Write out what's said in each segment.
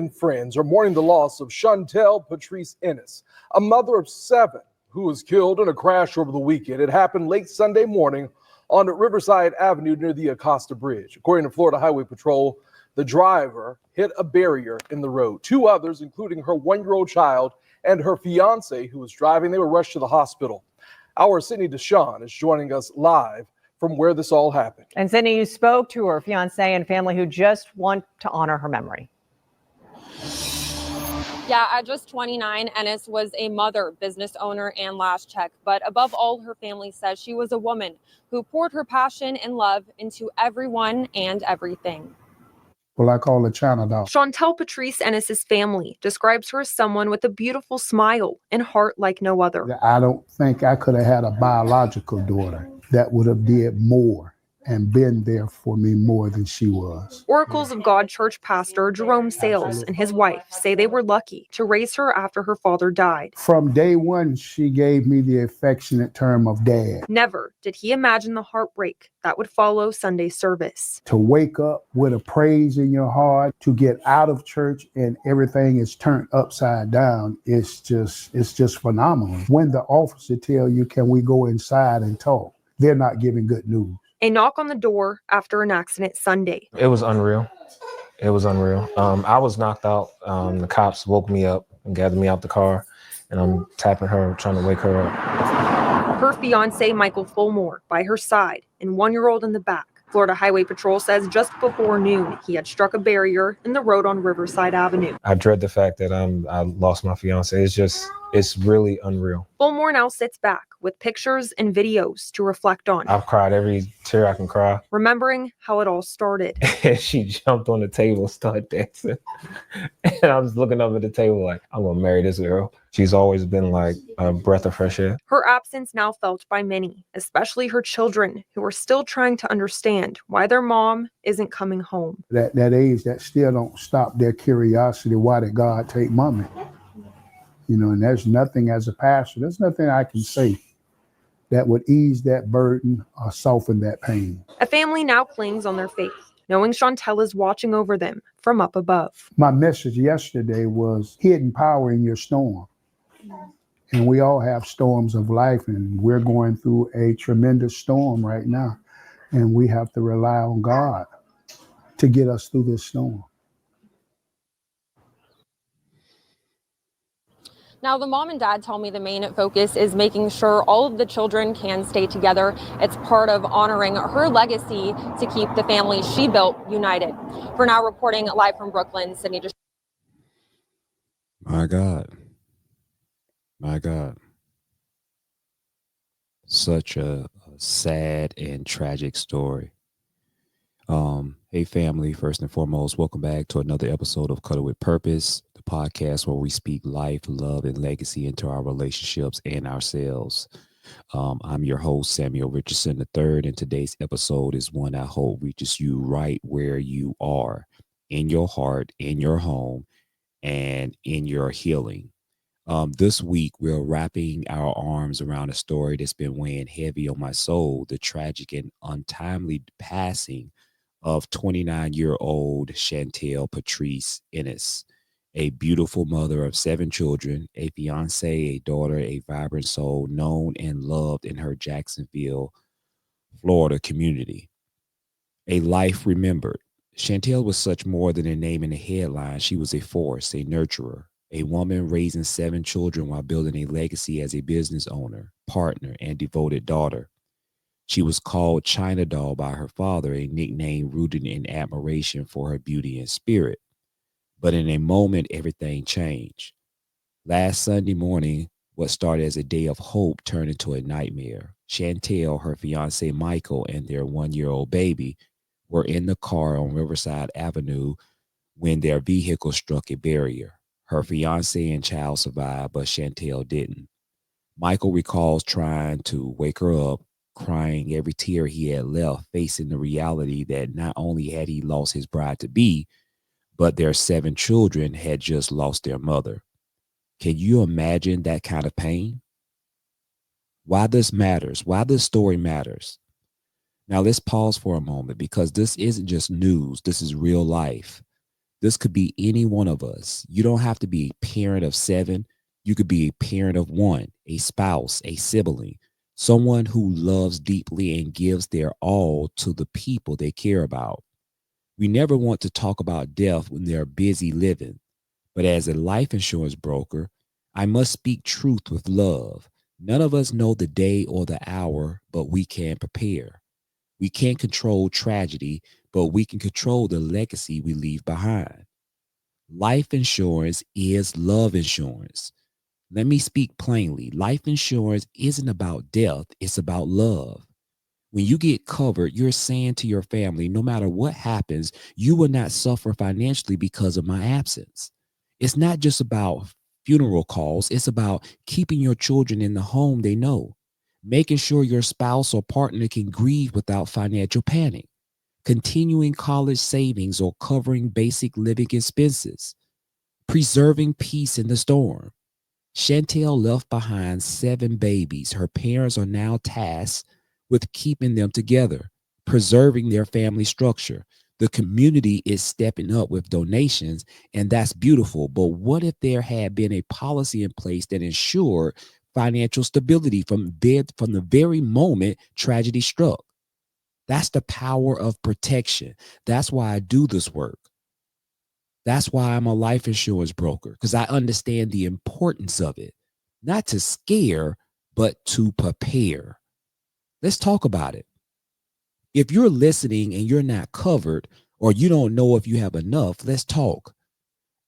and friends are mourning the loss of Shantel Ennis, a mother of 7 who was killed in a crash over the weekend. It happened late Sunday morning on Riverside Avenue near the Acosta Bridge. According to Florida Highway Patrol, the driver hit a barrier in the road. 2 others, including her 1-year-old child and her fiance who was driving, they were rushed to the hospital. Our Sydney Deshawn is joining us live from where this all happened. And Sydney, you spoke to her fiance and family who just want to honor her memory. Yeah, at just 29, Ennis was a mother, business owner, and last check. But above all, her family says she was a woman who poured her passion and love into everyone and everything. Well, I call her China doll. Shantel Ennis's family describes her as someone with a beautiful smile and heart like no other. I don't think I could have had a biological daughter that would have did more and been there for me more than she was. Oracles of God church pastor Jerome Sales and his wife say they were lucky to raise her after her father died. From day one, she gave me the affectionate term of dad. Never did he imagine the heartbreak that would follow Sunday service. To wake up with a praise in your heart, to get out of church and everything is turned upside down, it's just phenomenal. When the officer tell you, can we go inside and talk? They're not giving good news. A knock on the door after an accident Sunday. It was unreal. It was unreal. I was knocked out. The cops woke me up and gathered me out the car, and I'm tapping her, trying to wake her up. Her fiance, Michael Fulmore, by her side, and 1-year-old in the back. Florida Highway Patrol says just before noon, he had struck a barrier in the road on Riverside Avenue. I dread the fact that I lost my fiance. It's really unreal. Fulmore now sits back with pictures and videos to reflect on. I've cried every tear I can cry. Remembering how it all started. She jumped on the table, started dancing. And I was looking up at the table like, I'm going to marry this girl. She's always been like a breath of fresh air. Her absence now felt by many, especially her children, who are still trying to understand why their mom isn't coming home. That age, that still don't stop their curiosity. Why did God take mommy? You know, and there's nothing as a pastor, there's nothing I can say that would ease that burden or soften that pain. A family now clings on their faith, knowing Shantel is watching over them from up above. My message yesterday was hidden power in your storm. And we all have storms of life, and we're going through a tremendous storm right now. And we have to rely on God to get us through this storm. Now, the mom and dad tell me the main focus is making sure all of the children can stay together. It's part of honoring her legacy to keep the family she built united. For now, reporting live from Brooklyn, Sydney. My God. My God. Such a sad and tragic story. Hey family, first and foremost, welcome back to another episode of Cuddle With Purpose, the podcast where we speak life, love, and legacy into our relationships and ourselves. I'm your host, Samuel Richardson III, and today's episode is one I hope reaches you right where you are, in your heart, in your home, and in your healing. This week, we're wrapping our arms around a story that's been weighing heavy on my soul, the tragic and untimely passing of 29-year-old Shantel Ennis, a beautiful mother of 7 children, a fiance, a daughter, a vibrant soul known and loved in her Jacksonville, Florida community. A life remembered. Shantel was such more than a name in the headline. She was a force, a nurturer, a woman raising 7 children while building a legacy as a business owner, partner, and devoted daughter. She was called China Doll by her father, a nickname rooted in admiration for her beauty and spirit. But in a moment, everything changed. Last Sunday morning, what started as a day of hope turned into a nightmare. Shantel, her fiance Michael, and their 1-year-old baby were in the car on Riverside Avenue when their vehicle struck a barrier. Her fiance and child survived, but Shantel didn't. Michael recalls trying to wake her up, crying every tear he had left, facing the reality that not only had he lost his bride-to-be, but their 7 children had just lost their mother. Can you imagine that kind of pain? Why this matters, why this story matters. Now let's pause for a moment, because this isn't just news, this is real life. This could be any one of us. You don't have to be a parent of 7. You could be a parent of 1, a spouse, a sibling, someone who loves deeply and gives their all to the people they care about. We never want to talk about death when they're busy living. But as a life insurance broker, I must speak truth with love. None of us know the day or the hour, but we can prepare. We can't control tragedy, but we can control the legacy we leave behind. Life insurance is love insurance. Let me speak plainly. Life insurance isn't about death, it's about love. When you get covered, you're saying to your family, no matter what happens, you will not suffer financially because of my absence. It's not just about funeral calls, it's about keeping your children in the home they know, making sure your spouse or partner can grieve without financial panic, continuing college savings or covering basic living expenses, preserving peace in the storm. Shantel left behind 7 babies. Her parents are now tasked with keeping them together, preserving their family structure. The community is stepping up with donations, and that's beautiful. But what if there had been a policy in place that ensured financial stability from the very moment tragedy struck? That's the power of protection. That's why I do this work. That's why I'm a life insurance broker, because I understand the importance of it, not to scare, but to prepare. Let's talk about it. If you're listening and you're not covered, or you don't know if you have enough, let's talk.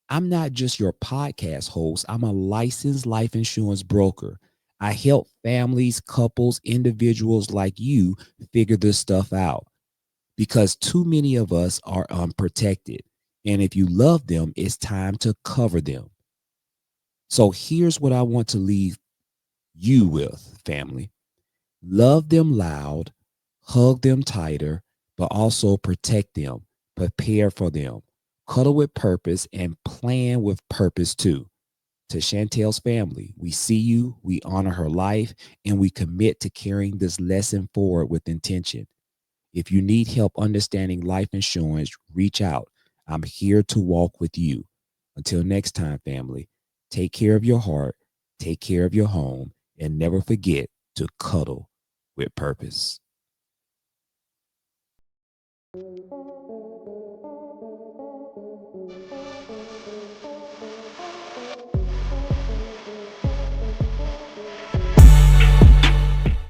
I'm not just your podcast host. I'm a licensed life insurance broker. I help families, couples, individuals like you figure this stuff out, because too many of us are unprotected. And if you love them, it's time to cover them. So here's what I want to leave you with, family. Love them loud, hug them tighter, but also protect them, prepare for them, cuddle with purpose, and plan with purpose too. To Chantel's family, we see you, we honor her life, and we commit to carrying this lesson forward with intention. If you need help understanding life insurance, reach out. I'm here to walk with you. Until next time, family, take care of your heart, take care of your home, and never forget to cuddle with purpose.